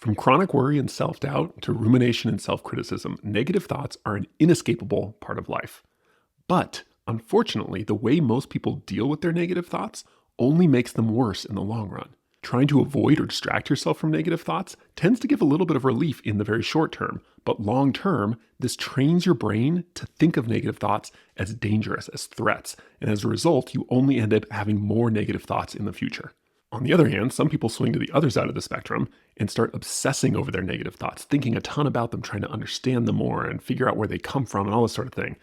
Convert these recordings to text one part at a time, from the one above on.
From chronic worry and self-doubt to rumination and self-criticism, negative thoughts are an inescapable part of life. But unfortunately, the way most people deal with their negative thoughts only makes them worse in the long run. Trying to avoid or distract yourself from negative thoughts tends to give a little bit of relief in the very short term, but long term, this trains your brain to think of negative thoughts as dangerous, as threats, and as a result, you only end up having more negative thoughts in the future. On the other hand, some people swing to the other side of the spectrum and start obsessing over their negative thoughts, thinking a ton about them, trying to understand them more and figure out where they come from and all this sort of thing.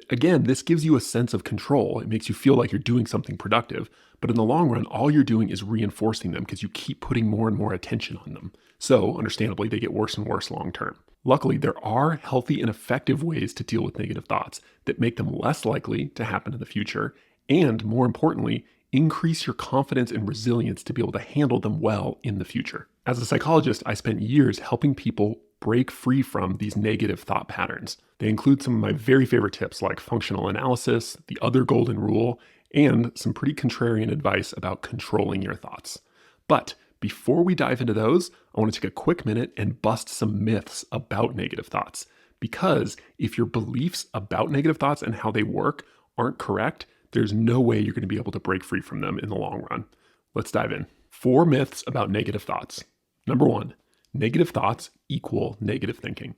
Again, this gives you a sense of control. It makes you feel like you're doing something productive, but in the long run, all you're doing is reinforcing them because you keep putting more and more attention on them. So, understandably, they get worse and worse long term. Luckily, there are healthy and effective ways to deal with negative thoughts that make them less likely to happen in the future, and more importantly, increase your confidence and resilience to be able to handle them well in the future. As a psychologist, I spent years helping people break free from these negative thought patterns. They include some of my very favorite tips like functional analysis, the other golden rule, and some pretty contrarian advice about controlling your thoughts. But before we dive into those, I want to take a quick minute and bust some myths about negative thoughts. Because if your beliefs about negative thoughts and how they work aren't correct, there's no way you're going to be able to break free from them in the long run. Let's dive in. 4 myths about negative thoughts. Number 1, negative thoughts equal negative thinking.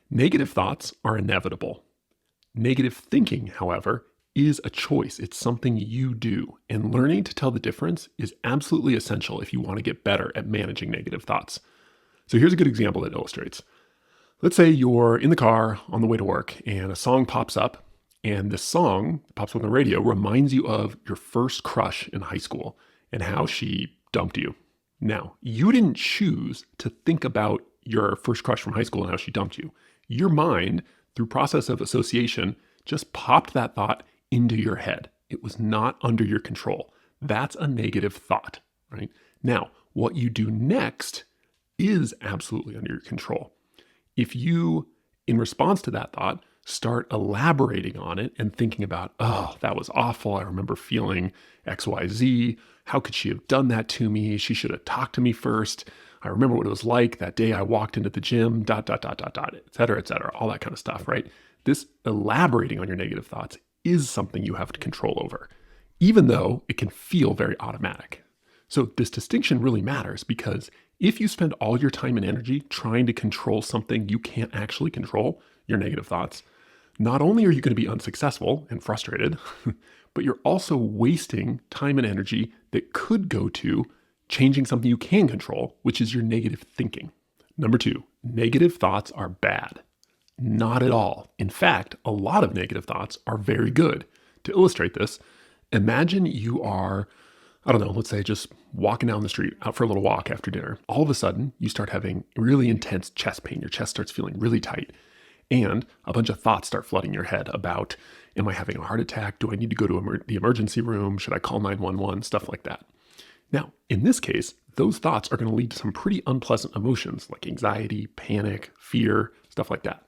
Negative thoughts are inevitable. Negative thinking, however, is a choice. It's something you do. And learning to tell the difference is absolutely essential if you want to get better at managing negative thoughts. So here's a good example that illustrates. Let's say you're in the car on the way to work and a song pops up, and this song that pops up on the radio reminds you of your first crush in high school and how she dumped you. Now, you didn't choose to think about your first crush from high school and how she dumped you. Your mind, through process of association, just popped that thought into your head. It was not under your control. That's a negative thought, right? Now, what you do next is absolutely under your control. If you, in response to that thought, start elaborating on it and thinking about, oh, that was awful. I remember feeling XYZ. How could she have done that to me? She should have talked to me first. I remember what it was like that day I walked into the gym, ... et cetera, all that kind of stuff, right? This elaborating on your negative thoughts is something you have control over, even though it can feel very automatic. So this distinction really matters because if you spend all your time and energy trying to control something you can't actually control, your negative thoughts, not only are you going to be unsuccessful and frustrated, but you're also wasting time and energy that could go to changing something you can control, which is your negative thinking. Number 2, negative thoughts are bad. Not at all. In fact, a lot of negative thoughts are very good. To illustrate this, imagine you are, let's say just walking down the street, out for a little walk after dinner. All of a sudden, you start having really intense chest pain. Your chest starts feeling really tight. And a bunch of thoughts start flooding your head about, am I having a heart attack? Do I need to go to the emergency room? Should I call 911? Stuff like that. Now, in this case, those thoughts are going to lead to some pretty unpleasant emotions like anxiety, panic, fear, stuff like that.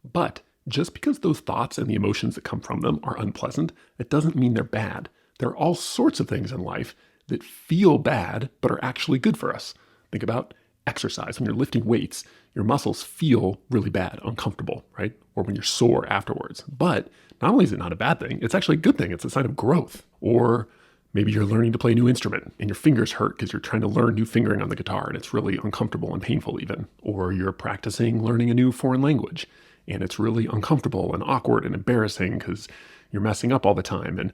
But just because those thoughts and the emotions that come from them are unpleasant, it doesn't mean they're bad. There are all sorts of things in life that feel bad, but are actually good for us. Think about exercise. When you're lifting weights, your muscles feel really bad, uncomfortable, right? Or when you're sore afterwards. But not only is it not a bad thing, it's actually a good thing. It's a sign of growth. Or maybe you're learning to play a new instrument and your fingers hurt because you're trying to learn new fingering on the guitar and it's really uncomfortable and painful even. Or you're practicing learning a new foreign language and it's really uncomfortable and awkward and embarrassing because you're messing up all the time. And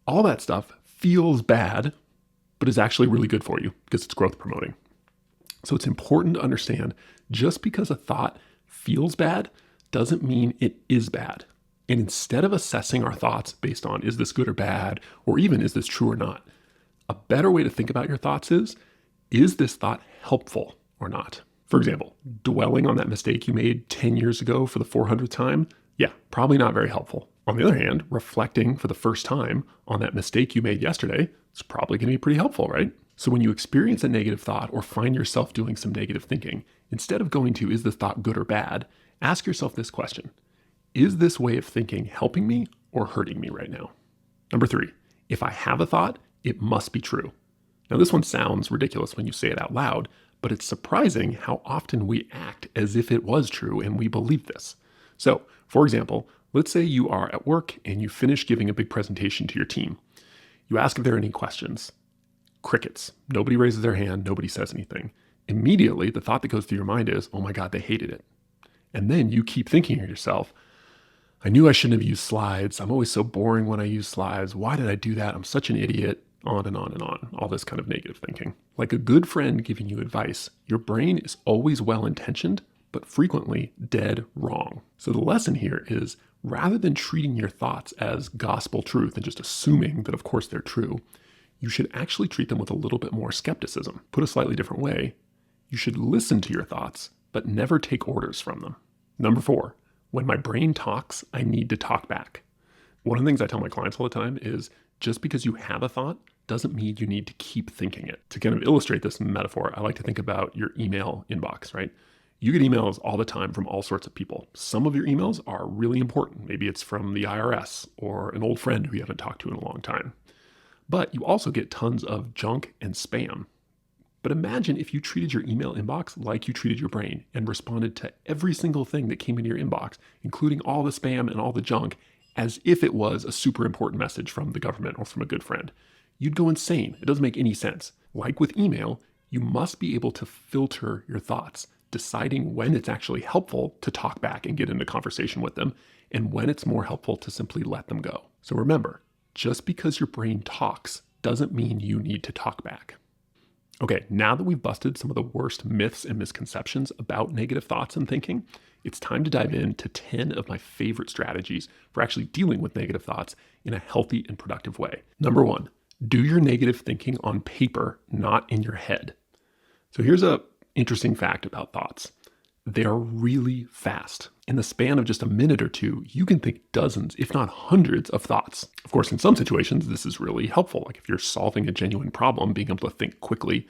all that stuff feels bad, but is actually really good for you because it's growth promoting. So it's important to understand just because a thought feels bad doesn't mean it is bad. And instead of assessing our thoughts based on is this good or bad, or even is this true or not, a better way to think about your thoughts is this thought helpful or not? For example, dwelling on that mistake you made 10 years ago for the 400th time, yeah, probably not very helpful. On the other hand, reflecting for the first time on that mistake you made yesterday, it's probably going to be pretty helpful, right? So when you experience a negative thought or find yourself doing some negative thinking, instead of going to, is this thought good or bad, ask yourself this question. Is this way of thinking helping me or hurting me right now? Number 3, if I have a thought, it must be true. Now this one sounds ridiculous when you say it out loud, but it's surprising how often we act as if it was true and we believe this. So, for example, let's say you are at work and you finish giving a big presentation to your team. You ask if there are any questions. Crickets. Nobody raises their hand. Nobody says anything. Immediately, the thought that goes through your mind is, oh my God, they hated it. And then you keep thinking to yourself, I knew I shouldn't have used slides. I'm always so boring when I use slides. Why did I do that? I'm such an idiot. On and on and on. All this kind of negative thinking. Like a good friend giving you advice, your brain is always well-intentioned, but frequently dead wrong. So the lesson here is, rather than treating your thoughts as gospel truth and just assuming that of course they're true, you should actually treat them with a little bit more skepticism. Put a slightly different way, you should listen to your thoughts, but never take orders from them. Number 4, when my brain talks, I need to talk back. One of the things I tell my clients all the time is, just because you have a thought doesn't mean you need to keep thinking it. To kind of illustrate this metaphor, I like to think about your email inbox, right? You get emails all the time from all sorts of people. Some of your emails are really important. Maybe it's from the IRS or an old friend who you haven't talked to in a long time. But you also get tons of junk and spam. But imagine if you treated your email inbox like you treated your brain and responded to every single thing that came into your inbox, including all the spam and all the junk, as if it was a super important message from the government or from a good friend. You'd go insane. It doesn't make any sense. Like with email, you must be able to filter your thoughts, deciding when it's actually helpful to talk back and get into conversation with them, and when it's more helpful to simply let them go. So remember, just because your brain talks doesn't mean you need to talk back. Okay, now that we've busted some of the worst myths and misconceptions about negative thoughts and thinking, it's time to dive into 10 of my favorite strategies for actually dealing with negative thoughts in a healthy and productive way. Number 1, do your negative thinking on paper, not in your head. So here's an interesting fact about thoughts. They are really fast. In the span of just a minute or two, you can think dozens, if not hundreds of thoughts. Of course, in some situations, this is really helpful. Like if you're solving a genuine problem, being able to think quickly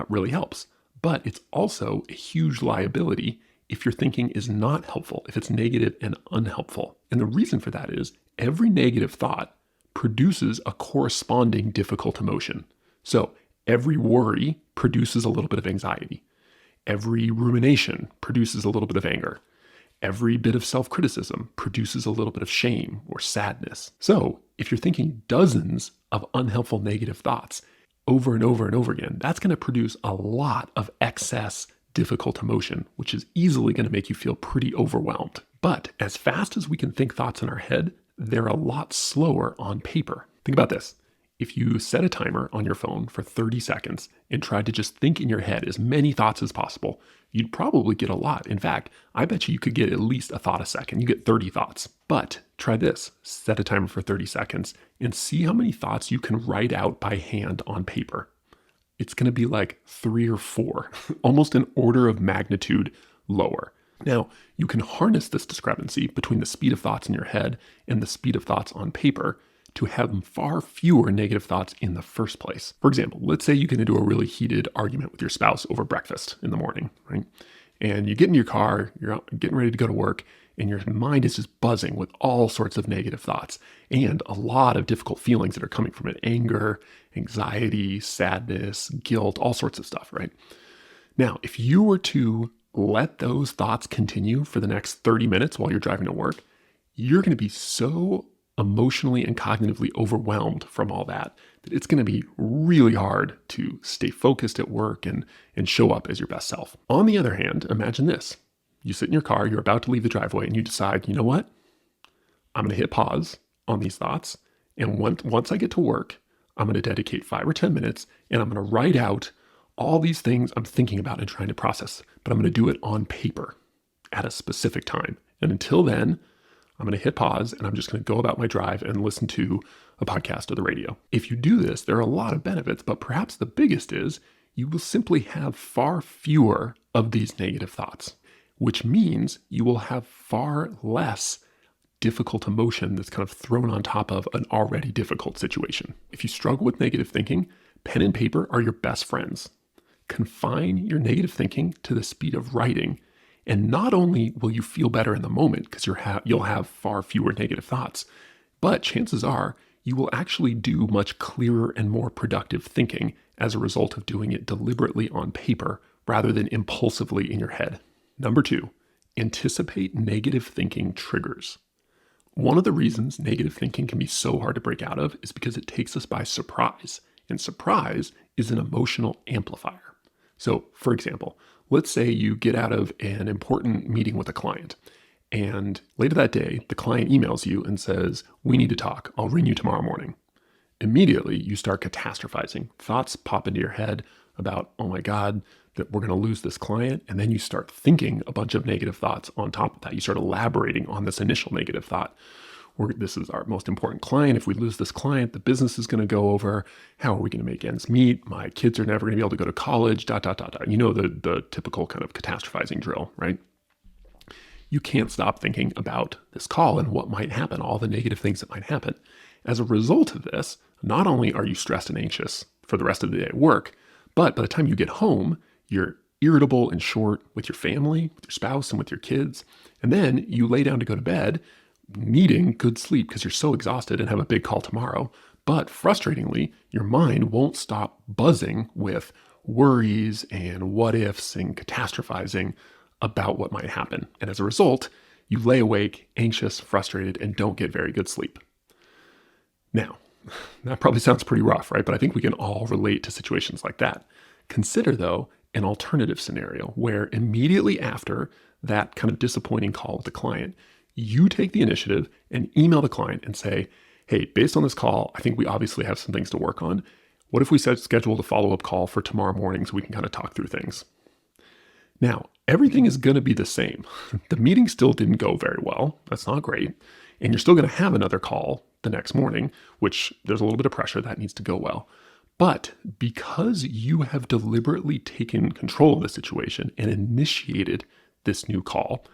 really helps. But it's also a huge liability if your thinking is not helpful, if it's negative and unhelpful. And the reason for that is every negative thought produces a corresponding difficult emotion. So every worry produces a little bit of anxiety. Every rumination produces a little bit of anger. Every bit of self-criticism produces a little bit of shame or sadness. So if you're thinking dozens of unhelpful negative thoughts over and over and over again, that's going to produce a lot of excess difficult emotion, which is easily going to make you feel pretty overwhelmed. But as fast as we can think thoughts in our head, they're a lot slower on paper. Think about this. If you set a timer on your phone for 30 seconds and tried to just think in your head as many thoughts as possible, you'd probably get a lot. In fact, I bet you could get at least a thought a second. You get 30 thoughts. But try this. Set a timer for 30 seconds and see how many thoughts you can write out by hand on paper. It's going to be like 3 or 4, almost an order of magnitude lower. Now, you can harness this discrepancy between the speed of thoughts in your head and the speed of thoughts on paper to have far fewer negative thoughts in the first place. For example, let's say you get into a really heated argument with your spouse over breakfast in the morning, right? And you get in your car, you're getting ready to go to work, and your mind is just buzzing with all sorts of negative thoughts and a lot of difficult feelings that are coming from it: anger, anxiety, sadness, guilt, all sorts of stuff, right? Now, if you were to let those thoughts continue for the next 30 minutes while you're driving to work, you're going to be so emotionally and cognitively overwhelmed from all that it's going to be really hard to stay focused at work and show up as your best self. On the other hand, imagine this. You sit in your car, you're about to leave the driveway, and you decide, you know what? I'm going to hit pause on these thoughts. And once I get to work, I'm going to dedicate 5 or 10 minutes and I'm going to write out all these things I'm thinking about and trying to process, but I'm going to do it on paper at a specific time. And until then, I'm going to hit pause and I'm just going to go about my drive and listen to a podcast or the radio. If you do this, there are a lot of benefits, but perhaps the biggest is you will simply have far fewer of these negative thoughts, which means you will have far less difficult emotion that's kind of thrown on top of an already difficult situation. If you struggle with negative thinking, pen and paper are your best friends. Confine your negative thinking to the speed of writing, and not only will you feel better in the moment because you'll have far fewer negative thoughts, but chances are you will actually do much clearer and more productive thinking as a result of doing it deliberately on paper rather than impulsively in your head. Number 2, anticipate negative thinking triggers. One of the reasons negative thinking can be so hard to break out of is because it takes us by surprise, and surprise is an emotional amplifier. So, for example, let's say you get out of an important meeting with a client, and later that day, the client emails you and says, "We need to talk. I'll ring you tomorrow morning." Immediately, you start catastrophizing. Thoughts pop into your head about, oh my God, that we're going to lose this client. And then you start thinking a bunch of negative thoughts on top of that. You start elaborating on this initial negative thought. This is our most important client. If we lose this client, the business is going to go over. How are we going to make ends meet? My kids are never going to be able to go to college, ... You know, the typical kind of catastrophizing drill, right? You can't stop thinking about this call and what might happen, all the negative things that might happen. As a result of this, not only are you stressed and anxious for the rest of the day at work, but by the time you get home, you're irritable and short with your family, with your spouse, and with your kids. And then you lay down to go to bed needing good sleep because you're so exhausted and have a big call tomorrow. But frustratingly, your mind won't stop buzzing with worries and what ifs and catastrophizing about what might happen. And as a result, you lay awake, anxious, frustrated, and don't get very good sleep. Now, that probably sounds pretty rough, right? But I think we can all relate to situations like that. Consider, though, an alternative scenario where immediately after that kind of disappointing call with the client, you take the initiative and email the client and say, "Hey, based on this call, I think we obviously have some things to work on. What if we scheduled a follow-up call for tomorrow morning so we can kind of talk through things?" Now, everything is going to be the same. The meeting still didn't go very well. That's not great. And you're still going to have another call the next morning, which there's a little bit of pressure that needs to go well. But because you have deliberately taken control of the situation and initiated this new call,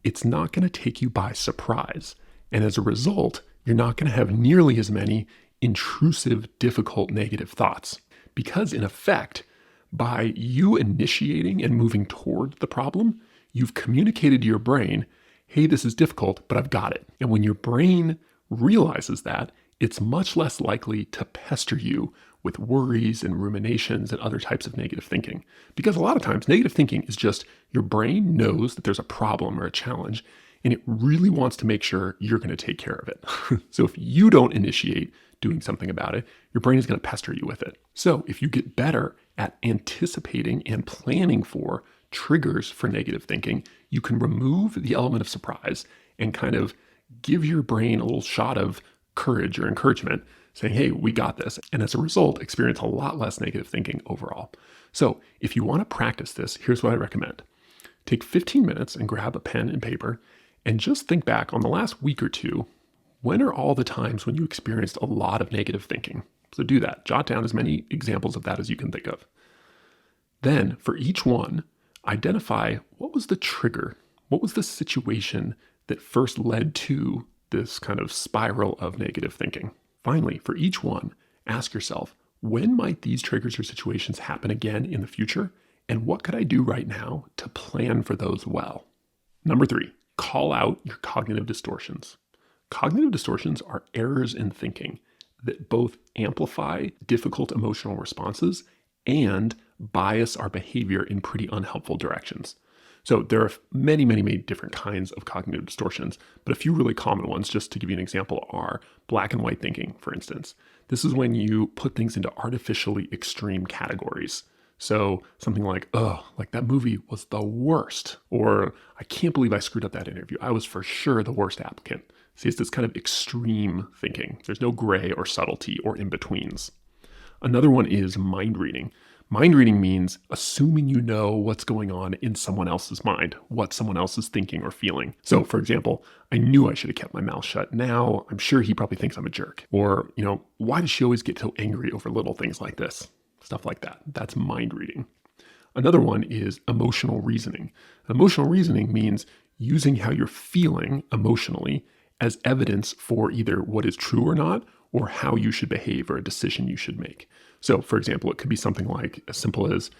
it's not going to take you by surprise. And as a result, you're not going to have nearly as many intrusive, difficult, negative thoughts. Because in effect, by you initiating and moving toward the problem, you've communicated to your brain, "Hey, this is difficult, but I've got it." And when your brain realizes that, it's much less likely to pester you with worries and ruminations and other types of negative thinking. Because a lot of times, negative thinking is just your brain knows that there's a problem or a challenge, and it really wants to make sure you're going to take care of it. So if you don't initiate doing something about it, your brain is going to pester you with it. So if you get better at anticipating and planning for triggers for negative thinking, you can remove the element of surprise and kind of give your brain a little shot of courage or encouragement, saying, "Hey, we got this." And as a result, experience a lot less negative thinking overall. So if you want to practice this, here's what I recommend. Take 15 minutes and grab a pen and paper and just think back on the last week or two. When are all the times when you experienced a lot of negative thinking? So do that. Jot down as many examples of that as you can think of. Then for each one, identify what was the trigger? What was the situation that first led to this kind of spiral of negative thinking? Finally, for each one, ask yourself, when might these triggers or situations happen again in the future? And what could I do right now to plan for those well? Number 3, call out your cognitive distortions. Cognitive distortions are errors in thinking that both amplify difficult emotional responses and bias our behavior in pretty unhelpful directions. So there are many, many, many different kinds of cognitive distortions, but a few really common ones, just to give you an example, are black and white thinking, for instance. This is when you put things into artificially extreme categories. So something like, "Oh, like that movie was the worst," or "I can't believe I screwed up that interview. I was for sure the worst applicant." See, it's this kind of extreme thinking. There's no gray or subtlety or in-betweens. Another one is mind reading. Mind reading means assuming you know what's going on in someone else's mind, what someone else is thinking or feeling. So, for example, "I knew I should have kept my mouth shut. Now I'm sure he probably thinks I'm a jerk." Or, "Why does she always get so angry over little things like this?" Stuff like that. That's mind reading. Another one is emotional reasoning. Emotional reasoning means using how you're feeling emotionally as evidence for either what is true or not, or how you should behave or a decision you should make. So, for example, it could be something like as simple as,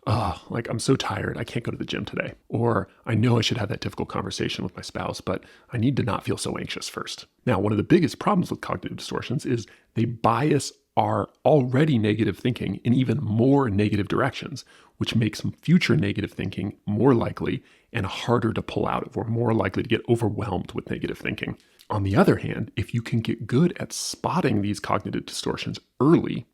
"Oh, like I'm so tired, I can't go to the gym today." Or, "I know I should have that difficult conversation with my spouse, but I need to not feel so anxious first." Now, one of the biggest problems with cognitive distortions is they bias are already negative thinking in even more negative directions, which makes future negative thinking more likely and harder to pull out of, or more likely to get overwhelmed with negative thinking. On the other hand, if you can get good at spotting these cognitive distortions early,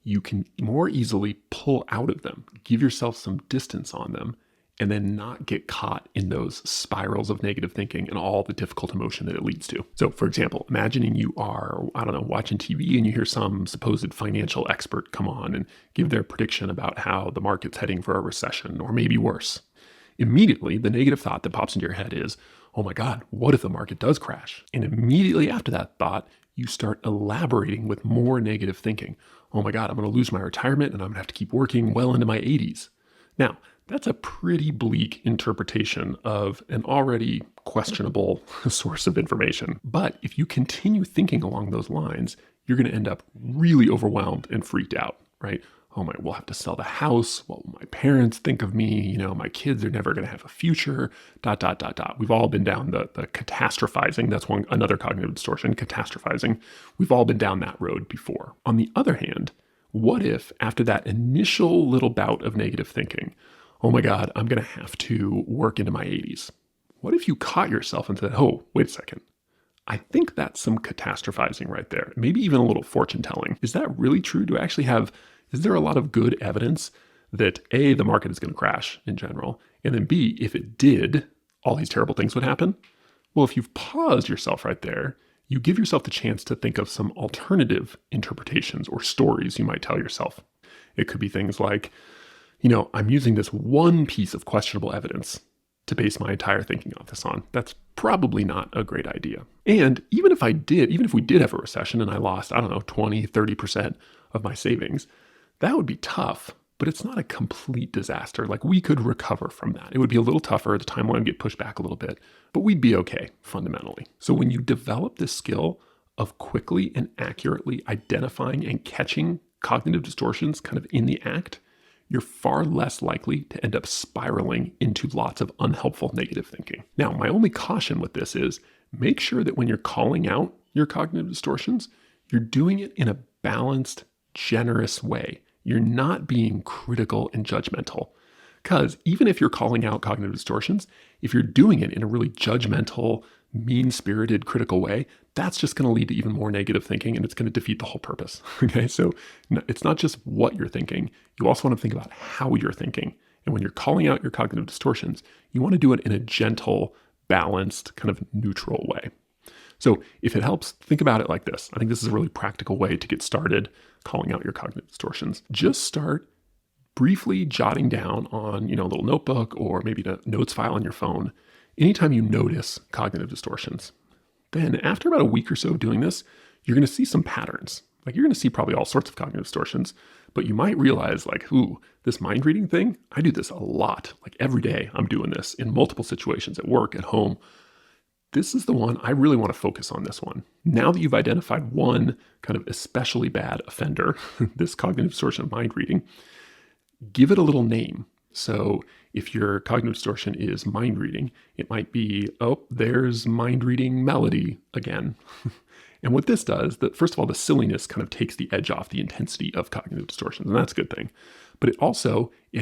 you can more easily pull out of them, give yourself some distance on them, and then not get caught in those spirals of negative thinking and all the difficult emotion that it leads to. So, for example, imagining you are, watching TV and you hear some supposed financial expert come on and give their prediction about how the market's heading for a recession, or maybe worse. Immediately, the negative thought that pops into your head is, oh my God, what if the market does crash? And immediately after that thought, you start elaborating with more negative thinking. Oh my God, I'm going to lose my retirement and I'm going to have to keep working well into my 80s. Now, that's a pretty bleak interpretation of an already questionable source of information. But if you continue thinking along those lines, you're going to end up really overwhelmed and freaked out, right? Oh my, we'll have to sell the house. What will my parents think of me? My kids are never going to have a future, ... We've all been down the catastrophizing. That's another cognitive distortion, catastrophizing. We've all been down that road before. On the other hand, what if after that initial little bout of negative thinking, oh my God, I'm going to have to work into my 80s. What if you caught yourself and said, oh, wait a second. I think that's some catastrophizing right there. Maybe even a little fortune telling. Is that really true? Is there a lot of good evidence that A, the market is going to crash in general, and then B, if it did, all these terrible things would happen? Well, if you've paused yourself right there, you give yourself the chance to think of some alternative interpretations or stories you might tell yourself. It could be things like, I'm using this one piece of questionable evidence to base my entire thinking on this on. That's probably not a great idea. And even if we did have a recession and I lost, 20, 30% of my savings, that would be tough, but it's not a complete disaster. Like, we could recover from that. It would be a little tougher. The timeline would get pushed back a little bit, but we'd be okay fundamentally. So when you develop this skill of quickly and accurately identifying and catching cognitive distortions kind of in the act, you're far less likely to end up spiraling into lots of unhelpful negative thinking. Now, my only caution with this is make sure that when you're calling out your cognitive distortions, you're doing it in a balanced, generous way. You're not being critical and judgmental. Because even if you're calling out cognitive distortions, if you're doing it in a really judgmental, mean-spirited, critical way, that's just going to lead to even more negative thinking, and it's going to defeat the whole purpose. Okay, so it's not just what you're thinking. You also want to think about how you're thinking. And when you're calling out your cognitive distortions, you want to do it in a gentle, balanced, kind of neutral way. So if it helps, think about it like this. I think this is a really practical way to get started calling out your cognitive distortions. Just start briefly jotting down on, a little notebook or maybe a notes file on your phone anytime you notice cognitive distortions. Then after about a week or so of doing this, you're going to see some patterns. Like, you're going to see probably all sorts of cognitive distortions, but you might realize this mind reading thing, I do this a lot. Like, every day I'm doing this in multiple situations, at work, at home. This is the one I really want to focus on, this one. Now that you've identified one kind of especially bad offender, this cognitive distortion of mind reading, give it a little name. So if your cognitive distortion is mind reading, it might be, oh, there's mind reading Melody again. And what this does, first of all, the silliness kind of takes the edge off the intensity of cognitive distortions, and that's a good thing. But it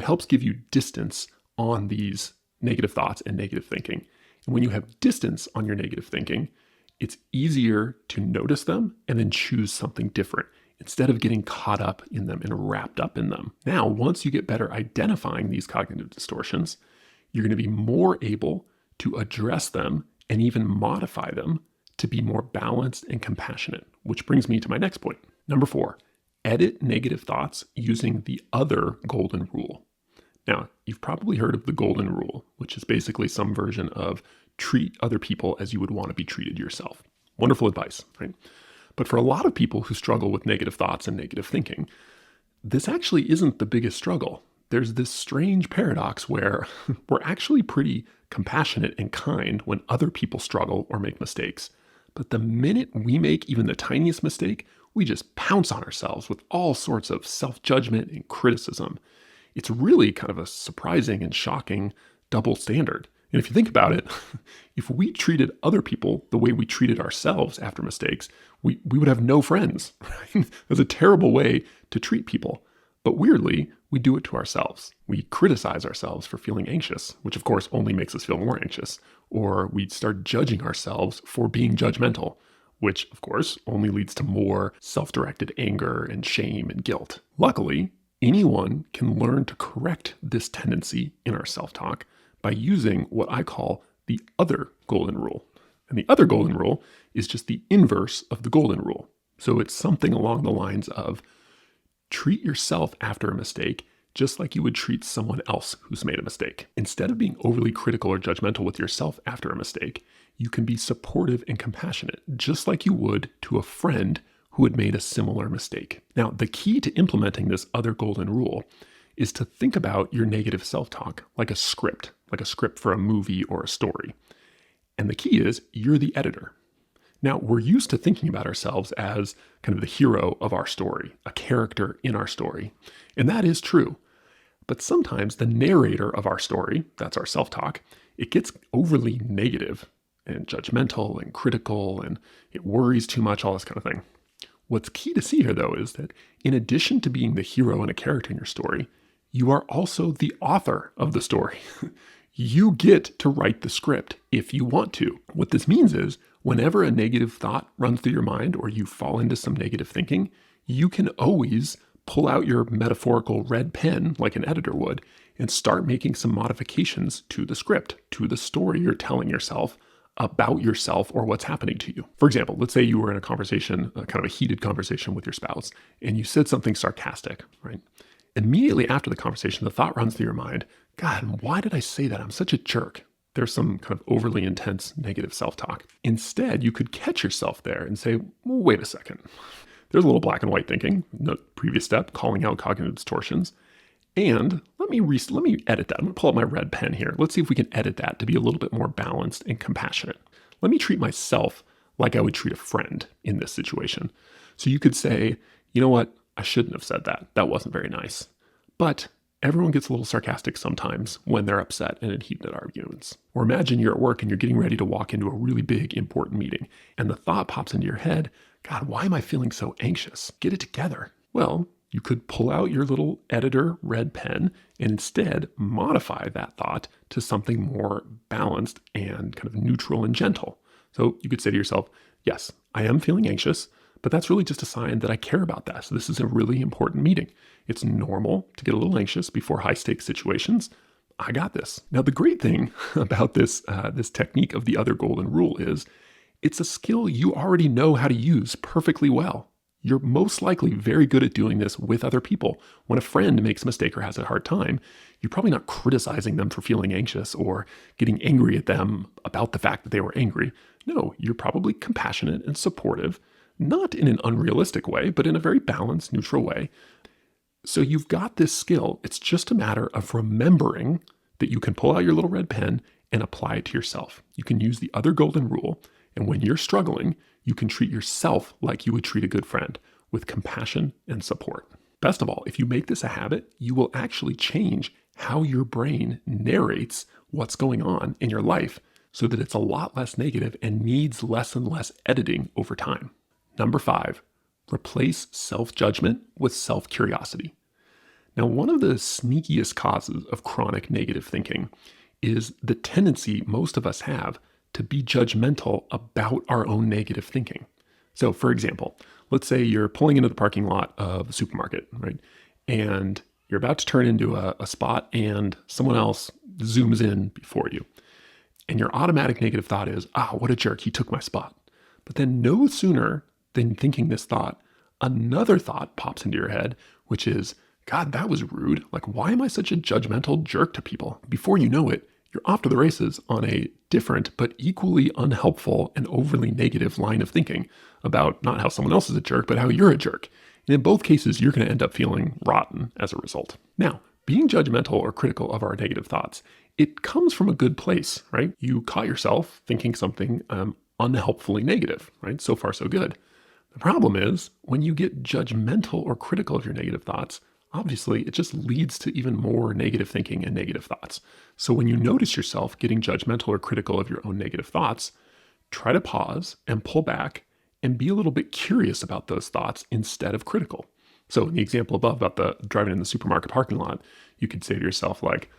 helps give you distance on these negative thoughts and negative thinking. And when you have distance on your negative thinking, it's easier to notice them and then choose something different instead of getting caught up in them and wrapped up in them. Now, once you get better identifying these cognitive distortions, you're going to be more able to address them and even modify them to be more balanced and compassionate, which brings me to my next point. Number 4, edit negative thoughts using the other golden rule. Now, you've probably heard of the golden rule, which is basically some version of treat other people as you would want to be treated yourself. Wonderful advice, right? But for a lot of people who struggle with negative thoughts and negative thinking, this actually isn't the biggest struggle. There's this strange paradox where we're actually pretty compassionate and kind when other people struggle or make mistakes. But the minute we make even the tiniest mistake, we just pounce on ourselves with all sorts of self-judgment and criticism. It's really kind of a surprising and shocking double standard. And if you think about it, if we treated other people the way we treated ourselves after mistakes, we would have no friends. Right? That's a terrible way to treat people. But weirdly, we do it to ourselves. We criticize ourselves for feeling anxious, which of course only makes us feel more anxious. Or we start judging ourselves for being judgmental, which of course only leads to more self-directed anger and shame and guilt. Luckily, anyone can learn to correct this tendency in our self-talk by using what I call the other golden rule. And the other golden rule is just the inverse of the golden rule. So it's something along the lines of treat yourself after a mistake just like you would treat someone else who's made a mistake. Instead of being overly critical or judgmental with yourself after a mistake, you can be supportive and compassionate, just like you would to a friend who had made a similar mistake. Now, the key to implementing this other golden rule is to think about your negative self-talk like a script for a movie or a story. And the key is you're the editor. Now, we're used to thinking about ourselves as kind of the hero of our story, a character in our story. And that is true. But sometimes the narrator of our story, that's our self-talk, it gets overly negative and judgmental and critical, and it worries too much, all this kind of thing. What's key to see here, though, is that in addition to being the hero and a character in your story, you are also the author of the story. You get to write the script if you want to. What this means is whenever a negative thought runs through your mind or you fall into some negative thinking, you can always pull out your metaphorical red pen like an editor would and start making some modifications to the script, to the story you're telling yourself about yourself or what's happening to you. For example, let's say you were in a conversation, kind of a heated conversation with your spouse, and you said something sarcastic, right? Immediately after the conversation, the thought runs through your mind, God, why did I say that? I'm such a jerk. There's some kind of overly intense negative self-talk. Instead, you could catch yourself there and say, well, wait a second. There's a little black and white thinking, the previous step, calling out cognitive distortions. And let me edit that. I'm going to pull out my red pen here. Let's see if we can edit that to be a little bit more balanced and compassionate. Let me treat myself like I would treat a friend in this situation. So you could say, you know what? I shouldn't have said that. That wasn't very nice. But everyone gets a little sarcastic sometimes when they're upset and in heated arguments. Or imagine you're at work and you're getting ready to walk into a really big, important meeting, and the thought pops into your head, God, why am I feeling so anxious? Get it together. Well, you could pull out your little editor red pen and instead modify that thought to something more balanced and kind of neutral and gentle. So you could say to yourself, yes, I am feeling anxious, but that's really just a sign that I care about that. So this is a really important meeting. It's normal to get a little anxious before high-stakes situations. I got this. Now, the great thing about this technique of the other golden rule is it's a skill you already know how to use perfectly well. You're most likely very good at doing this with other people. When a friend makes a mistake or has a hard time, you're probably not criticizing them for feeling anxious or getting angry at them about the fact that they were angry. No, you're probably compassionate and supportive, not in an unrealistic way, but in a very balanced, neutral way. So you've got this skill. It's just a matter of remembering that you can pull out your little red pen and apply it to yourself. You can use the other golden rule, and when you're struggling, you can treat yourself like you would treat a good friend, with compassion and support. Best of all, if you make this a habit, you will actually change how your brain narrates what's going on in your life so that it's a lot less negative and needs less and less editing over time. Number 5, replace self-judgment with self-curiosity. Now, one of the sneakiest causes of chronic negative thinking is the tendency most of us have to be judgmental about our own negative thinking. So, for example, let's say you're pulling into the parking lot of a supermarket, right? And you're about to turn into a spot and someone else zooms in before you. And your automatic negative thought is, what a jerk, he took my spot. But then no sooner than thinking this thought, another thought pops into your head, which is, God, that was rude. Like, why am I such a judgmental jerk to people? Before you know it, you're off to the races on a different but equally unhelpful and overly negative line of thinking about not how someone else is a jerk, but how you're a jerk. And in both cases, you're going to end up feeling rotten as a result. Now, being judgmental or critical of our negative thoughts, it comes from a good place, right? You caught yourself thinking something unhelpfully negative, right? So far, so good. The problem is when you get judgmental or critical of your negative thoughts, obviously it just leads to even more negative thinking and negative thoughts. So when you notice yourself getting judgmental or critical of your own negative thoughts, try to pause and pull back and be a little bit curious about those thoughts instead of critical. So in the example above about the driving in the supermarket parking lot, you could say to yourself like,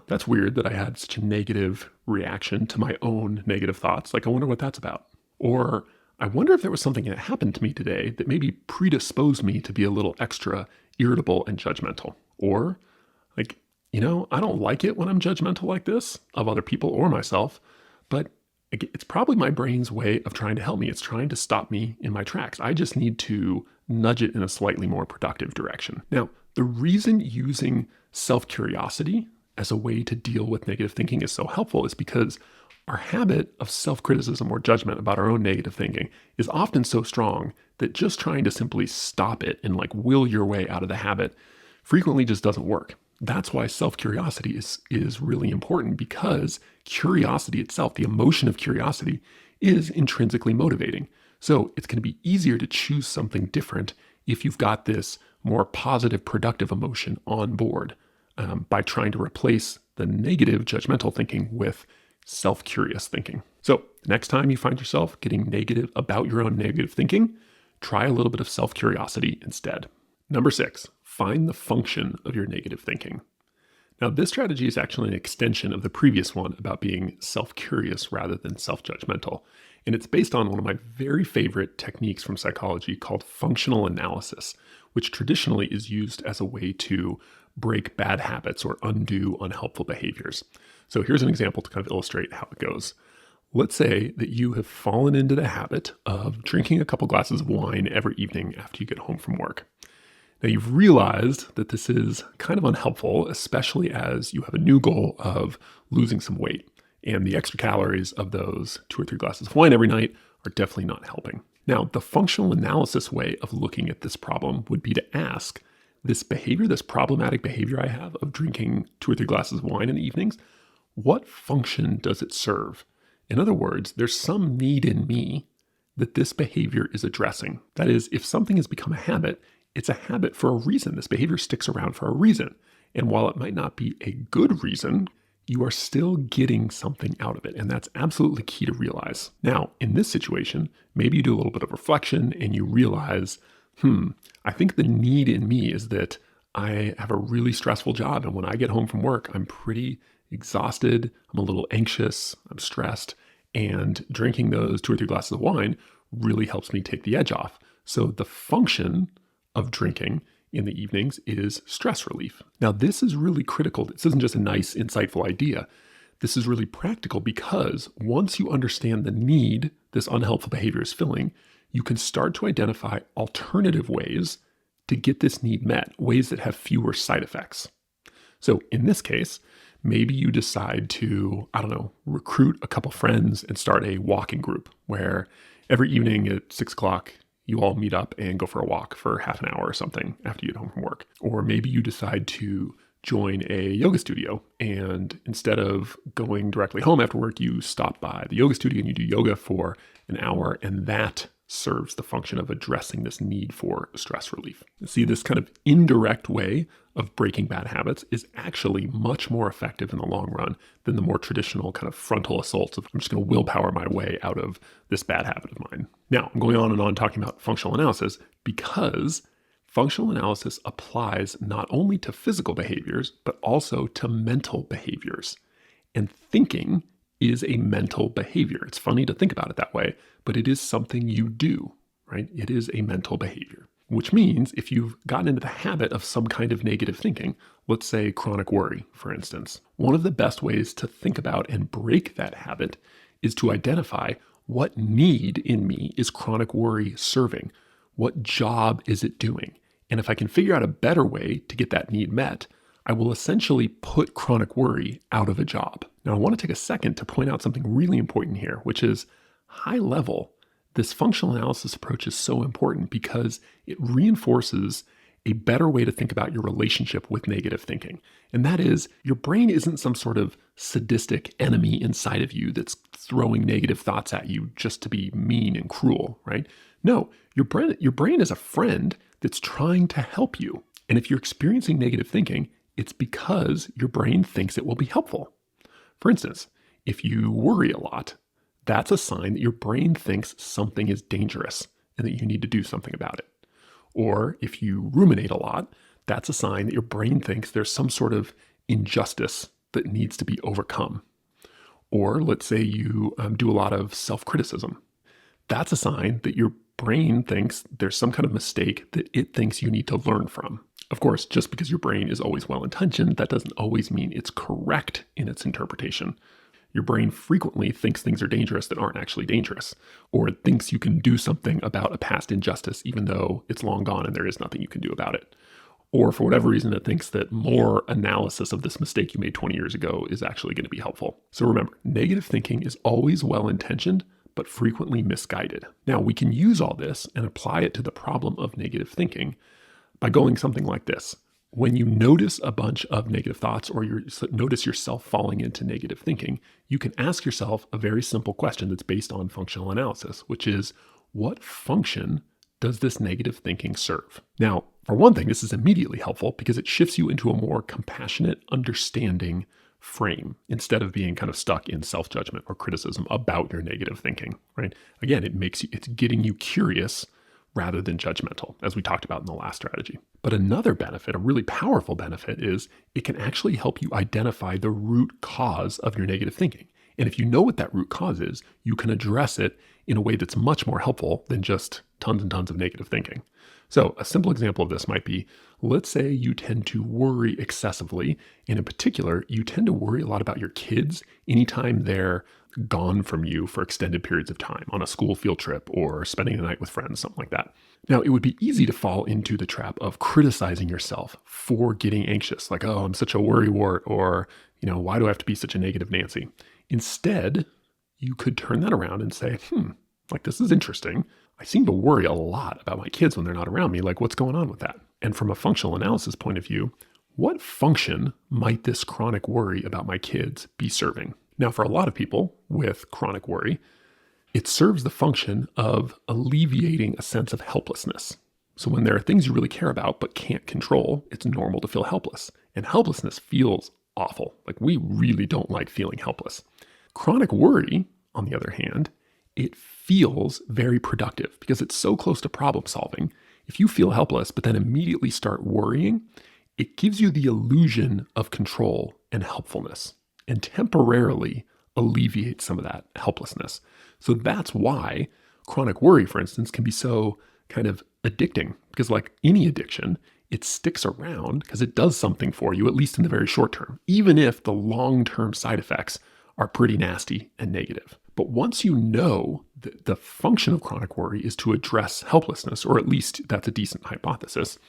that's weird that I had such a negative reaction to my own negative thoughts. Like, I wonder what that's about. Or I wonder if there was something that happened to me today that maybe predisposed me to be a little extra irritable and judgmental. Or like, I don't like it when I'm judgmental like this of other people or myself, but it's probably my brain's way of trying to help me. It's trying to stop me in my tracks. I just need to nudge it in a slightly more productive direction. Now, the reason using self-curiosity as a way to deal with negative thinking is so helpful is because our habit of self-criticism or judgment about our own negative thinking is often so strong that just trying to simply stop it and like will your way out of the habit frequently just doesn't work. That's why self-curiosity is really important, because curiosity itself, the emotion of curiosity, is intrinsically motivating. So it's going to be easier to choose something different if you've got this more positive, productive emotion on board by trying to replace the negative judgmental thinking with self-curious thinking. So next time you find yourself getting negative about your own negative thinking, try a little bit of self-curiosity instead. Number 6, find the function of your negative thinking. Now, this strategy is actually an extension of the previous one about being self-curious rather than self-judgmental. And it's based on one of my very favorite techniques from psychology called functional analysis, which traditionally is used as a way to break bad habits or undo unhelpful behaviors. So here's an example to kind of illustrate how it goes. Let's say that you have fallen into the habit of drinking a couple glasses of wine every evening after you get home from work. Now, you've realized that this is kind of unhelpful, especially as you have a new goal of losing some weight. And the extra calories of those 2 or 3 glasses of wine every night are definitely not helping. Now, the functional analysis way of looking at this problem would be to ask, this behavior, this problematic behavior I have of drinking 2 or 3 glasses of wine in the evenings, what function does it serve? In other words, there's some need in me that this behavior is addressing. That is, if something has become a habit, it's a habit for a reason. This behavior sticks around for a reason. And while it might not be a good reason, you are still getting something out of it. And that's absolutely key to realize. Now, in this situation, maybe you do a little bit of reflection and you realize, I think the need in me is that I have a really stressful job. And when I get home from work, I'm pretty exhausted. I'm a little anxious. I'm stressed. And drinking those 2 or 3 glasses of wine really helps me take the edge off. So the function of drinking in the evenings is stress relief. Now, this is really critical. This isn't just a nice, insightful idea. This is really practical because once you understand the need this unhelpful behavior is filling, you can start to identify alternative ways to get this need met, ways that have fewer side effects. So in this case, maybe you decide to, recruit a couple friends and start a walking group where every evening at 6 o'clock, you all meet up and go for a walk for half an hour or something after you get home from work. Or maybe you decide to join a yoga studio, and instead of going directly home after work, you stop by the yoga studio and you do yoga for an hour, and that serves the function of addressing this need for stress relief. See, this kind of indirect way of breaking bad habits is actually much more effective in the long run than the more traditional kind of frontal assaults of I'm just going to willpower my way out of this bad habit of mine. Now, I'm going on and on talking about functional analysis because functional analysis applies not only to physical behaviors, but also to mental behaviors. And thinking is a mental behavior. It's funny to think about it that way, but it is something you do, right? It is a mental behavior, which means if you've gotten into the habit of some kind of negative thinking, let's say chronic worry, for instance, one of the best ways to think about and break that habit is to identify what need in me is chronic worry serving? What job is it doing? And if I can figure out a better way to get that need met, I will essentially put chronic worry out of a job. Now, I want to take a second to point out something really important here, which is high level. This functional analysis approach is so important because it reinforces a better way to think about your relationship with negative thinking. And that is, your brain isn't some sort of sadistic enemy inside of you that's throwing negative thoughts at you just to be mean and cruel, right? No, your brain is a friend that's trying to help you. And if you're experiencing negative thinking, it's because your brain thinks it will be helpful. For instance, if you worry a lot, that's a sign that your brain thinks something is dangerous and that you need to do something about it. Or if you ruminate a lot, that's a sign that your brain thinks there's some sort of injustice that needs to be overcome. Or let's say you do a lot of self-criticism. That's a sign that your brain thinks there's some kind of mistake that it thinks you need to learn from. Of course, just because your brain is always well-intentioned, that doesn't always mean it's correct in its interpretation. Your brain frequently thinks things are dangerous that aren't actually dangerous, or it thinks you can do something about a past injustice even though it's long gone and there is nothing you can do about it. Or for whatever reason, it thinks that more analysis of this mistake you made 20 years ago is actually going to be helpful. So remember, negative thinking is always well-intentioned, but frequently misguided. Now, we can use all this and apply it to the problem of negative thinking by going something like this. When you notice a bunch of negative thoughts or you notice yourself falling into negative thinking, you can ask yourself a very simple question that's based on functional analysis, which is, what function does this negative thinking serve? Now, for one thing, this is immediately helpful because it shifts you into a more compassionate, understanding frame instead of being kind of stuck in self-judgment or criticism about your negative thinking, right? Again, it's getting you curious rather than judgmental, as we talked about in the last strategy. But another benefit, a really powerful benefit, is it can actually help you identify the root cause of your negative thinking. And if you know what that root cause is, you can address it in a way that's much more helpful than just tons and tons of negative thinking. So a simple example of this might be, let's say you tend to worry excessively, and in particular, you tend to worry a lot about your kids anytime they're gone from you for extended periods of time on a school field trip or spending the night with friends, something like that. Now, it would be easy to fall into the trap of criticizing yourself for getting anxious, like, oh, I'm such a worrywart, or, why do I have to be such a negative Nancy? Instead, you could turn that around and say, this is interesting. I seem to worry a lot about my kids when they're not around me. Like, what's going on with that? And from a functional analysis point of view, what function might this chronic worry about my kids be serving? Now, for a lot of people with chronic worry, it serves the function of alleviating a sense of helplessness. So when there are things you really care about but can't control, it's normal to feel helpless. And helplessness feels awful. Like, we really don't like feeling helpless. Chronic worry, on the other hand, it feels very productive because it's so close to problem solving. If you feel helpless but then immediately start worrying, it gives you the illusion of control and helpfulness and temporarily alleviates some of that helplessness. So that's why chronic worry, for instance, can be so kind of addicting, because like any addiction, it sticks around because it does something for you, at least in the very short term, even if the long-term side effects are pretty nasty and negative. But once you know that the function of chronic worry is to address helplessness, or at least that's a decent hypothesis,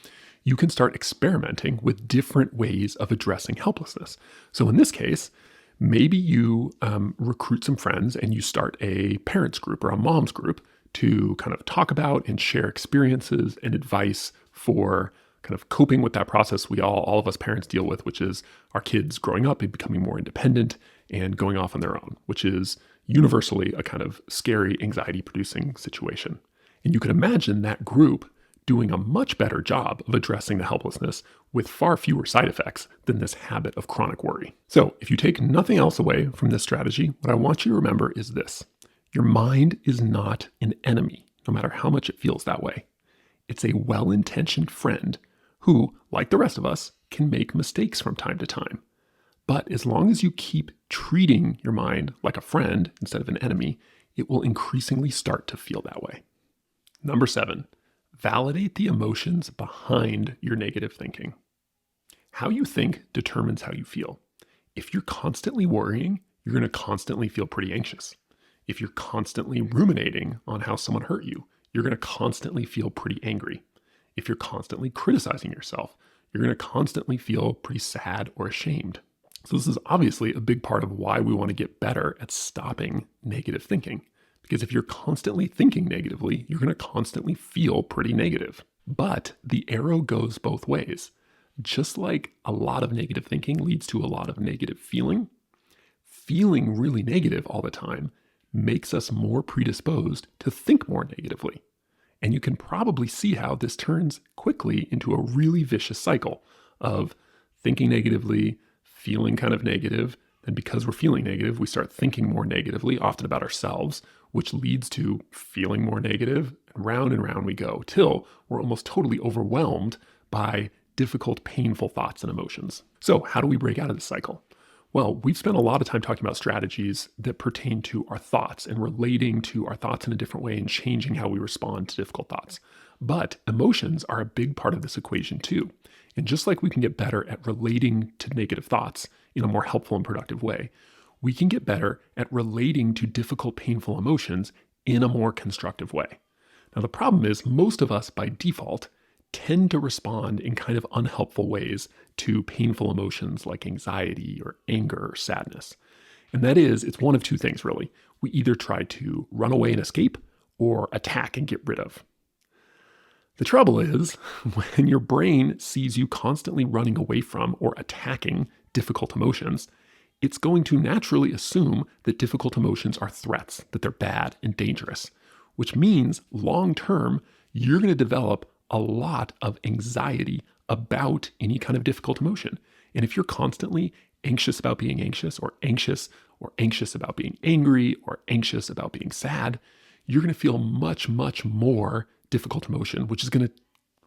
you can start experimenting with different ways of addressing helplessness. So in this case, maybe you recruit some friends and you start a parents group or a moms group to kind of talk about and share experiences and advice for kind of coping with that process we all of us parents deal with, which is our kids growing up and becoming more independent and going off on their own, which is universally a kind of scary, anxiety-producing situation. And you can imagine that group doing a much better job of addressing the helplessness with far fewer side effects than this habit of chronic worry. So if you take nothing else away from this strategy, what I want you to remember is this: your mind is not an enemy, no matter how much it feels that way. It's a well-intentioned friend who, like the rest of us, can make mistakes from time to time. But as long as you keep treating your mind like a friend instead of an enemy, it will increasingly start to feel that way. Number 7, validate the emotions behind your negative thinking. How you think determines how you feel. If you're constantly worrying, you're going to constantly feel pretty anxious. If you're constantly ruminating on how someone hurt you, you're going to constantly feel pretty angry. If you're constantly criticizing yourself, you're going to constantly feel pretty sad or ashamed. So this is obviously a big part of why we want to get better at stopping negative thinking. Because if you're constantly thinking negatively, you're going to constantly feel pretty negative. But the arrow goes both ways. Just like a lot of negative thinking leads to a lot of negative feeling, feeling really negative all the time makes us more predisposed to think more negatively. And you can probably see how this turns quickly into a really vicious cycle of thinking negatively, feeling kind of negative. Then because we're feeling negative, we start thinking more negatively, often about ourselves, which leads to feeling more negative. And round we go till we're almost totally overwhelmed by difficult, painful thoughts and emotions. So how do we break out of this cycle? Well, we've spent a lot of time talking about strategies that pertain to our thoughts and relating to our thoughts in a different way and changing how we respond to difficult thoughts. But emotions are a big part of this equation too. And just like we can get better at relating to negative thoughts in a more helpful and productive way, we can get better at relating to difficult, painful emotions in a more constructive way. Now, the problem is most of us by default tend to respond in kind of unhelpful ways to painful emotions like anxiety or anger or sadness. And that is, it's one of two things really. We either try to run away and escape or attack and get rid of. The trouble is, when your brain sees you constantly running away from or attacking difficult emotions, it's going to naturally assume that difficult emotions are threats, that they're bad and dangerous, which means long term, you're going to develop a lot of anxiety about any kind of difficult emotion. And if you're constantly anxious about being anxious or anxious about being angry or anxious about being sad, you're going to feel much, much more difficult emotion, which is going to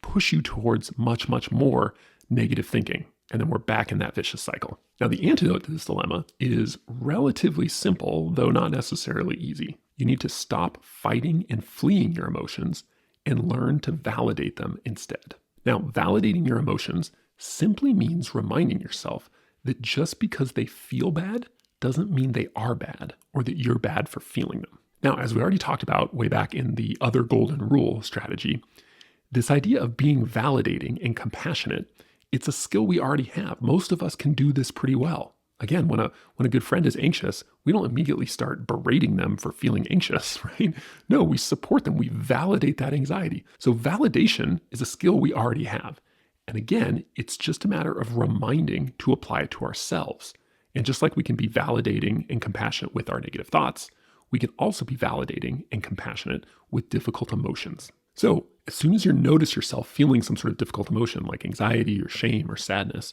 push you towards much, much more negative thinking. And then we're back in that vicious cycle. Now, the antidote to this dilemma is relatively simple, though not necessarily easy. You need to stop fighting and fleeing your emotions and learn to validate them instead. Now, validating your emotions simply means reminding yourself that just because they feel bad doesn't mean they are bad or that you're bad for feeling them. Now, as we already talked about way back in the other golden rule strategy, this idea of being validating and compassionate, it's a skill we already have. Most of us can do this pretty well. Again, when a good friend is anxious, we don't immediately start berating them for feeling anxious, right? No, we support them. We validate that anxiety. So validation is a skill we already have. And again, it's just a matter of reminding to apply it to ourselves. And just like we can be validating and compassionate with our negative thoughts, we can also be validating and compassionate with difficult emotions. So as soon as you notice yourself feeling some sort of difficult emotion like anxiety or shame or sadness,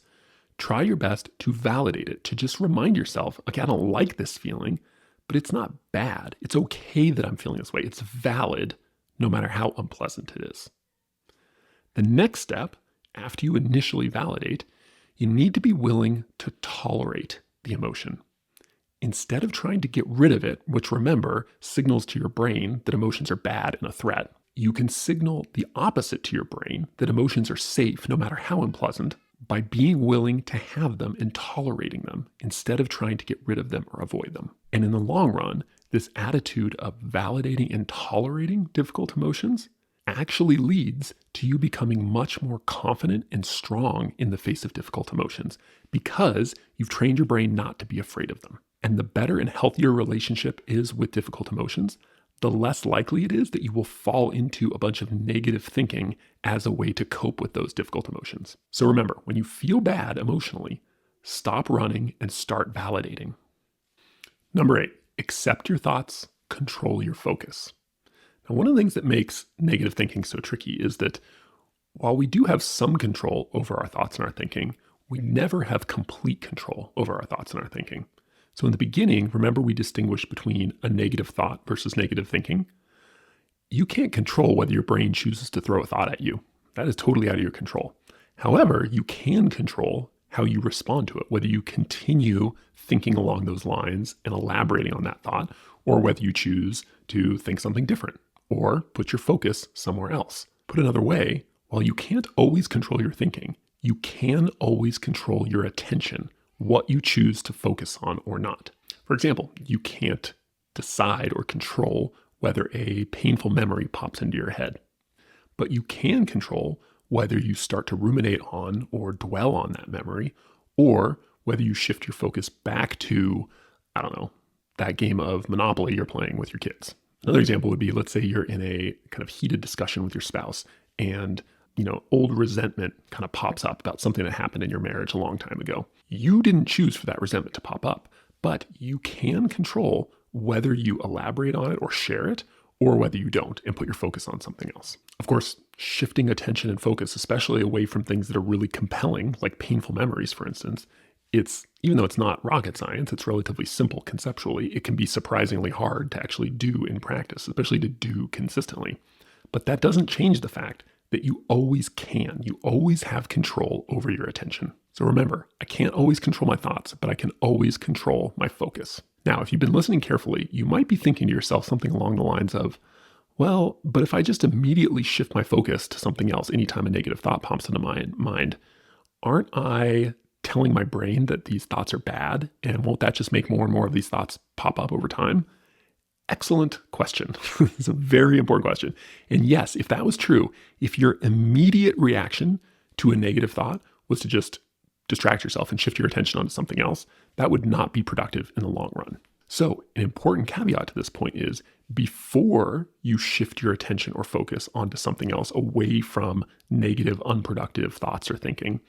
try your best to validate it, to just remind yourself, okay, I don't like this feeling, but it's not bad. It's okay that I'm feeling this way. It's valid, no matter how unpleasant it is. The next step, after you initially validate, you need to be willing to tolerate the emotion. Instead of trying to get rid of it, which remember, signals to your brain that emotions are bad and a threat, you can signal the opposite to your brain, that emotions are safe no matter how unpleasant, by being willing to have them and tolerating them instead of trying to get rid of them or avoid them. And in the long run, this attitude of validating and tolerating difficult emotions actually leads to you becoming much more confident and strong in the face of difficult emotions because you've trained your brain not to be afraid of them. And the better and healthier relationship is with difficult emotions, the less likely it is that you will fall into a bunch of negative thinking as a way to cope with those difficult emotions. So remember, when you feel bad emotionally, stop running and start validating. Number 8, accept your thoughts, control your focus. Now, one of the things that makes negative thinking so tricky is that while we do have some control over our thoughts and our thinking, we never have complete control over our thoughts and our thinking. So in the beginning, remember we distinguished between a negative thought versus negative thinking. You can't control whether your brain chooses to throw a thought at you. That is totally out of your control. However, you can control how you respond to it, whether you continue thinking along those lines and elaborating on that thought, or whether you choose to think something different or put your focus somewhere else. Put another way, while you can't always control your thinking, you can always control your attention, what you choose to focus on or not. For example, you can't decide or control whether a painful memory pops into your head, but you can control whether you start to ruminate on or dwell on that memory, or whether you shift your focus back to, I don't know, that game of Monopoly you're playing with your kids. Another example would be, let's say you're in a kind of heated discussion with your spouse and old resentment kind of pops up about something that happened in your marriage a long time ago. You didn't choose for that resentment to pop up, but you can control whether you elaborate on it or share it, or whether you don't and put your focus on something else. Of course, shifting attention and focus, especially away from things that are really compelling, like painful memories, for instance, even though it's not rocket science, it's relatively simple conceptually, it can be surprisingly hard to actually do in practice, especially to do consistently. But that doesn't change the fact that you always have control over your attention. So remember, I can't always control my thoughts, but I can always control my focus. Now, if you've been listening carefully, you might be thinking to yourself something along the lines of, well, but if I just immediately shift my focus to something else anytime a negative thought pops into my mind, aren't I telling my brain that these thoughts are bad? And won't that just make more and more of these thoughts pop up over time? Excellent question. It's a very important question. And yes, if that was true, if your immediate reaction to a negative thought was to just distract yourself and shift your attention onto something else, that would not be productive in the long run. So an important caveat to this point is before you shift your attention or focus onto something else away from negative, unproductive thoughts or thinking,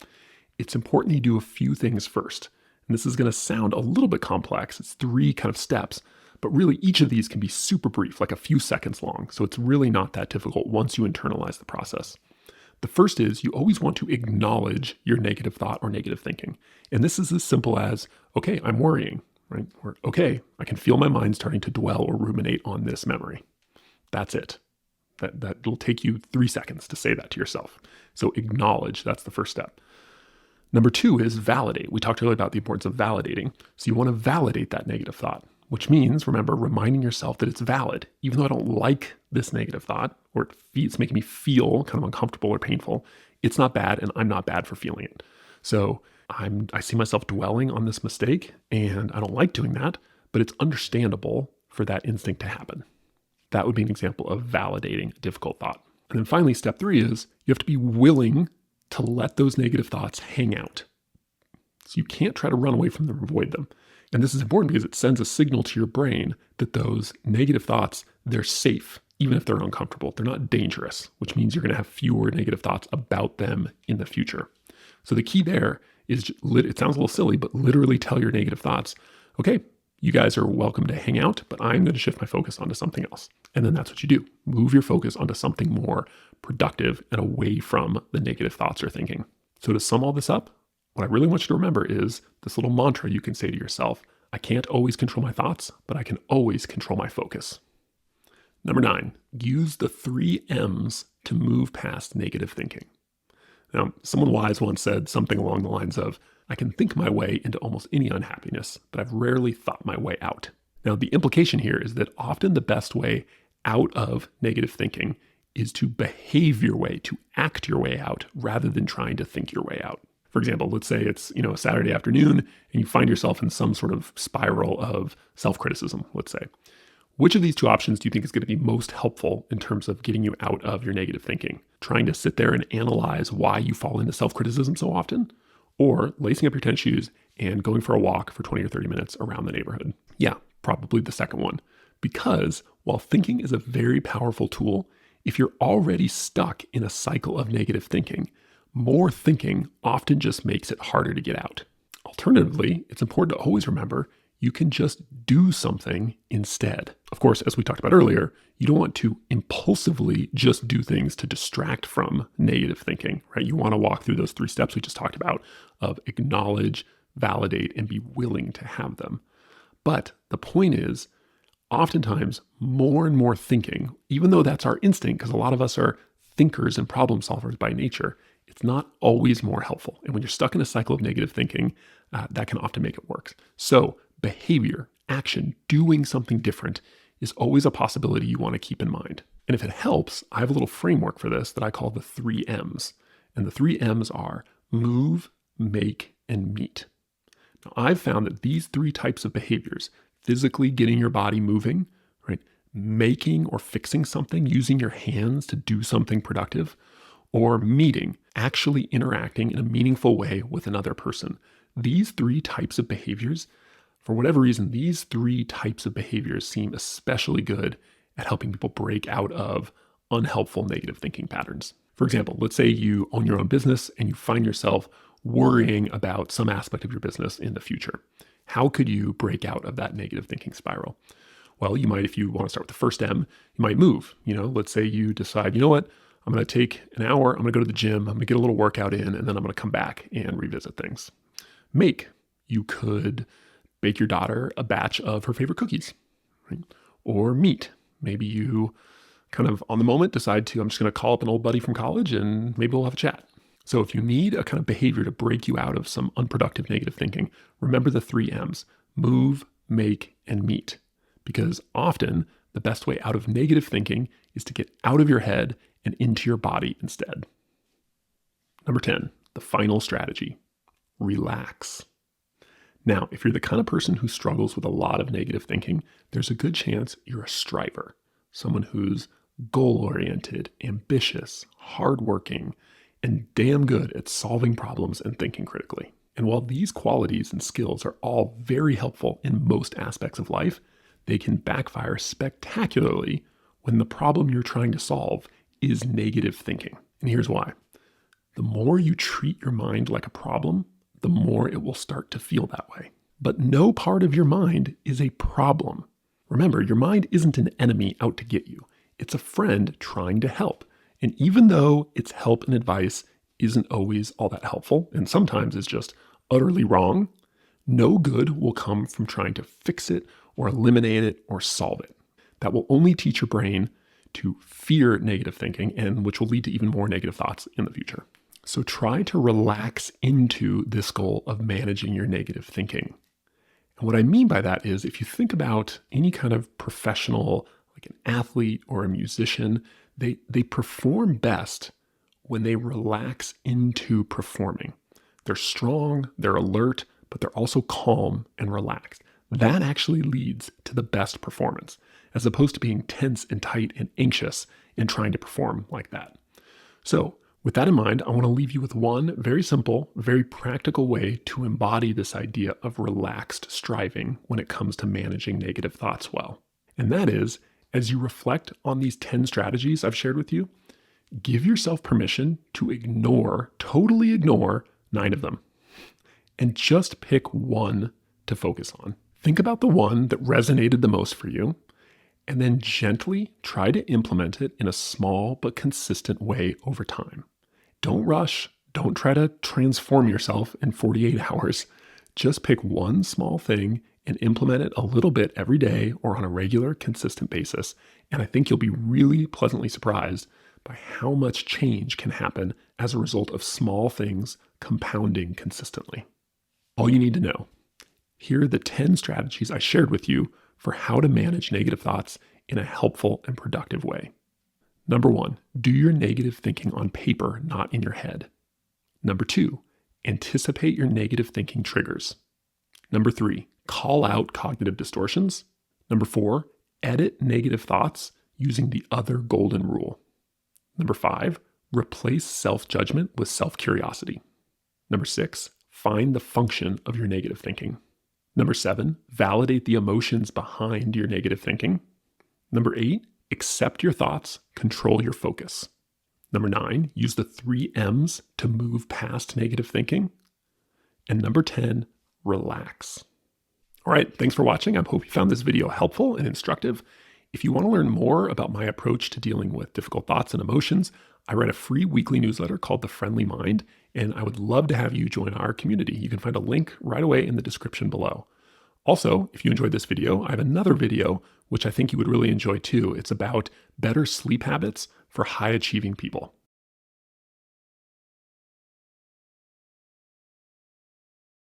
it's important you do a few things first. And this is going to sound a little bit complex. It's 3 kind of steps, but really each of these can be super brief, like a few seconds long. So it's really not that difficult once you internalize the process. The first is you always want to acknowledge your negative thought or negative thinking. And this is as simple as, okay, I'm worrying, right? Or, okay, I can feel my mind starting to dwell or ruminate on this memory. That's it. That will take you 3 seconds to say that to yourself. So acknowledge, that's the first step. Number 2 is validate. We talked earlier about the importance of validating. So you want to validate that negative thought, which means, remember, reminding yourself that it's valid. Even though I don't like this negative thought, or it's making me feel kind of uncomfortable or painful, it's not bad and I'm not bad for feeling it. So I see myself dwelling on this mistake and I don't like doing that, but it's understandable for that instinct to happen. That would be an example of validating a difficult thought. And then finally, step 3 is you have to be willing to let those negative thoughts hang out. So you can't try to run away from them or avoid them. And this is important because it sends a signal to your brain that those negative thoughts, they're safe, even if they're uncomfortable. They're not dangerous, which means you're going to have fewer negative thoughts about them in the future. So the key there is, it sounds a little silly, but literally tell your negative thoughts, okay, you guys are welcome to hang out, but I'm going to shift my focus onto something else. And then that's what you do. Move your focus onto something more productive and away from the negative thoughts or thinking. So to sum all this up, what I really want you to remember is this little mantra you can say to yourself: I can't always control my thoughts, but I can always control my focus. Number 9, use the 3 M's to move past negative thinking. Now, someone wise once said something along the lines of, I can think my way into almost any unhappiness, but I've rarely thought my way out. Now, the implication here is that often the best way out of negative thinking is to behave your way, to act your way out, rather than trying to think your way out. For example, let's say it's, a Saturday afternoon and you find yourself in some sort of spiral of self-criticism, let's say. Which of these 2 options do you think is going to be most helpful in terms of getting you out of your negative thinking? Trying to sit there and analyze why you fall into self-criticism so often? Or lacing up your tennis shoes and going for a walk for 20 or 30 minutes around the neighborhood? Yeah, probably the second one. Because while thinking is a very powerful tool, if you're already stuck in a cycle of negative thinking, more thinking often just makes it harder to get out. Alternatively, it's important to always remember you can just do something instead. Of course, as we talked about earlier, you don't want to impulsively just do things to distract from negative thinking, right? You want to walk through those 3 steps we just talked about of acknowledge, validate, and be willing to have them. But the point is, oftentimes more and more thinking, even though that's our instinct, because a lot of us are thinkers and problem solvers by nature, it's not always more helpful. And when you're stuck in a cycle of negative thinking, that can often make it worse. So behavior, action, doing something different is always a possibility you want to keep in mind. And if it helps, I have a little framework for this that I call the 3 M's. And the 3 M's are move, make, and meet. Now, I've found that these 3 types of behaviors, physically getting your body moving, right, making or fixing something, using your hands to do something productive, or meeting, actually interacting in a meaningful way with another person. These 3 types of behaviors, for whatever reason, these 3 types of behaviors seem especially good at helping people break out of unhelpful negative thinking patterns. For example, let's say you own your own business and you find yourself worrying about some aspect of your business in the future. How could you break out of that negative thinking spiral? Well, you might, if you want to start with the first M, you might move. Let's say you decide, you know what, I'm going to take an hour, I'm going to go to the gym, I'm going to get a little workout in, and then I'm going to come back and revisit things. Make, you could bake your daughter a batch of her favorite cookies, right? Or meet, maybe you kind of on the moment decide to, I'm just going to call up an old buddy from college and maybe we'll have a chat. So if you need a kind of behavior to break you out of some unproductive negative thinking, remember the 3 M's: move, make, and meet. Because often the best way out of negative thinking is to get out of your head and into your body instead. Number 10, the final strategy: relax. Now, if you're the kind of person who struggles with a lot of negative thinking, there's a good chance you're a striver, someone who's goal-oriented, ambitious, hardworking, and damn good at solving problems and thinking critically. And while these qualities and skills are all very helpful in most aspects of life, they can backfire spectacularly when the problem you're trying to solve is negative thinking. And here's why. The more you treat your mind like a problem, the more it will start to feel that way. But no part of your mind is a problem. Remember, your mind isn't an enemy out to get you. It's a friend trying to help. And even though its help and advice isn't always all that helpful, and sometimes is just utterly wrong, no good will come from trying to fix it or eliminate it or solve it. That will only teach your brain to fear negative thinking, and which will lead to even more negative thoughts in the future. So try to relax into this goal of managing your negative thinking. And what I mean by that is, if you think about any kind of professional, like an athlete or a musician, they perform best when they relax into performing. They're strong, they're alert, but they're also calm and relaxed. That actually leads to the best performance, as opposed to being tense and tight and anxious and trying to perform like that. So with that in mind, I want to leave you with one very simple, very practical way to embody this idea of relaxed striving when it comes to managing negative thoughts well. And that is, as you reflect on these 10 strategies I've shared with you, give yourself permission to totally ignore 9 of them, and just pick one to focus on. Think about the one that resonated the most for you, and then gently try to implement it in a small but consistent way over time. Don't rush. Don't try to transform yourself in 48 hours. Just pick one small thing and implement it a little bit every day or on a regular, consistent basis. And I think you'll be really pleasantly surprised by how much change can happen as a result of small things compounding consistently. All you need to know: here are the 10 strategies I shared with you for how to manage negative thoughts in a helpful and productive way. Number 1, do your negative thinking on paper, not in your head. Number 2, anticipate your negative thinking triggers. Number 3, call out cognitive distortions. Number 4, edit negative thoughts using the other golden rule. Number 5, replace self-judgment with self-curiosity. Number 6, find the function of your negative thinking. Number 7, validate the emotions behind your negative thinking. Number 8, accept your thoughts, control your focus. Number 9, use the 3 M's to move past negative thinking. And number 10, relax. All right, thanks for watching. I hope you found this video helpful and instructive. If you want to learn more about my approach to dealing with difficult thoughts and emotions, I write a free weekly newsletter called The Friendly Mind, and I would love to have you join our community. You can find a link right away in the description below. Also, if you enjoyed this video, I have another video which I think you would really enjoy too. It's about better sleep habits for high-achieving people.